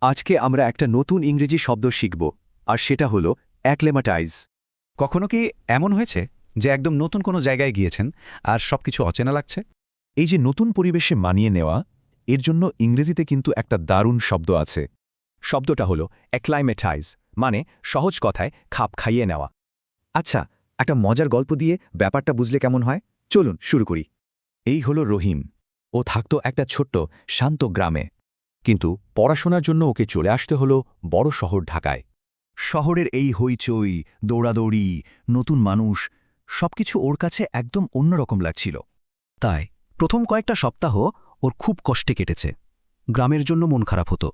আজকে আমরা একটা নতুন ইংরেজি শব্দ শিখব আর সেটা হলো অ্যাক্লেমাটাইজ। কখনো কি এমন হয়েছে যে একদম নতুন কোনো জায়গায় গিয়েছেন আর সবকিছু অচেনা লাগছে? এই যে নতুন পরিবেশে মানিয়ে নেওয়া, এর জন্য ইংরেজিতে কিন্তু একটা দারুণ শব্দ আছে। শব্দটা হলো অ্যাক্লাইমেটাইজ, মানে সহজ কথায় খাপ খাইয়ে নেওয়া। আচ্ছা, একটা মজার গল্প দিয়ে ব্যাপারটা বুঝলে কেমন হয়? চলুন শুরু করি। এই হলো রহিম। ও থাকত একটা ছোট্ট শান্ত গ্রামে। কিন্তু পড়াশোনার জন্য ওকে চলে আসতে হলো বড় শহর ঢাকায়। শহরের এই হইচই, দৌড়াদৌড়ি, নতুন মানুষ সবকিছু ওর কাছে একদম অন্যরকম লাগছিল। তাই প্রথম কয়েকটা সপ্তাহ ওর খুব কষ্টে কেটেছে। গ্রামের জন্য মন খারাপ হতো।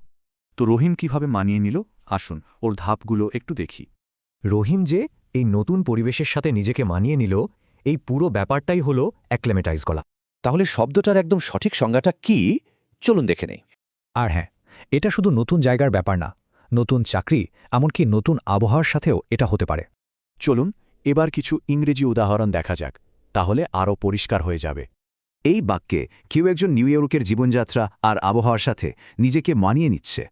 তো রহিম কিভাবে মানিয়ে নিল, আসুন ওর ধাপগুলো একটু দেখি। রহিম যে এই নতুন পরিবেশের সাথে নিজেকে মানিয়ে নিল, এই পুরো ব্যাপারটাই হলো অ্যাক্লেমেটাইজ করা। তাহলে শব্দটার একদম সঠিক সংজ্ঞাটা কি? চলুন দেখে নেই। আর হ্যাঁ, এটা শুধু নতুন জায়গার ব্যাপার না, নতুন চাকরি, এমনকি নতুন আবহাওয়ার সাথেও এটা হতে পারে। চলুন এবার কিছু ইংরেজি উদাহরণ দেখা যাক, তাহলে আরও পরিষ্কার হয়ে যাবে। এই বাক্যে কেউ একজন নিউ ইয়র্কের জীবনযাত্রা আর আবহাওয়ার সাথে নিজেকে মানিয়ে নিচ্ছে।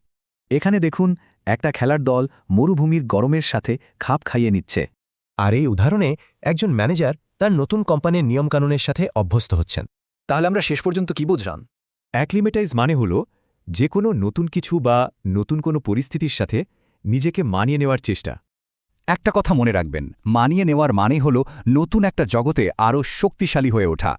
এখানে দেখুন, একটা খেলার দল মরুভূমির গরমের সাথে খাপ খাইয়ে নিচ্ছে। আর এই উদাহরণে একজন ম্যানেজার তার নতুন কোম্পানির নিয়মকানুনের সাথে অভ্যস্ত হচ্ছেন। তাহলে আমরা শেষ পর্যন্ত কি বুঝলাম? অ্যাক্লিমেটাইজ মানে হলো যে কোনো নতুন কিছু বা নতুন কোনো পরিস্থিতির সাথে নিজেকে মানিয়ে নেওয়ার চেষ্টা। একটা কথা মনে রাখবেন, মানিয়ে নেওয়ার মানে হলো নতুন একটা জগতে আরও শক্তিশালী হয়ে ওঠা।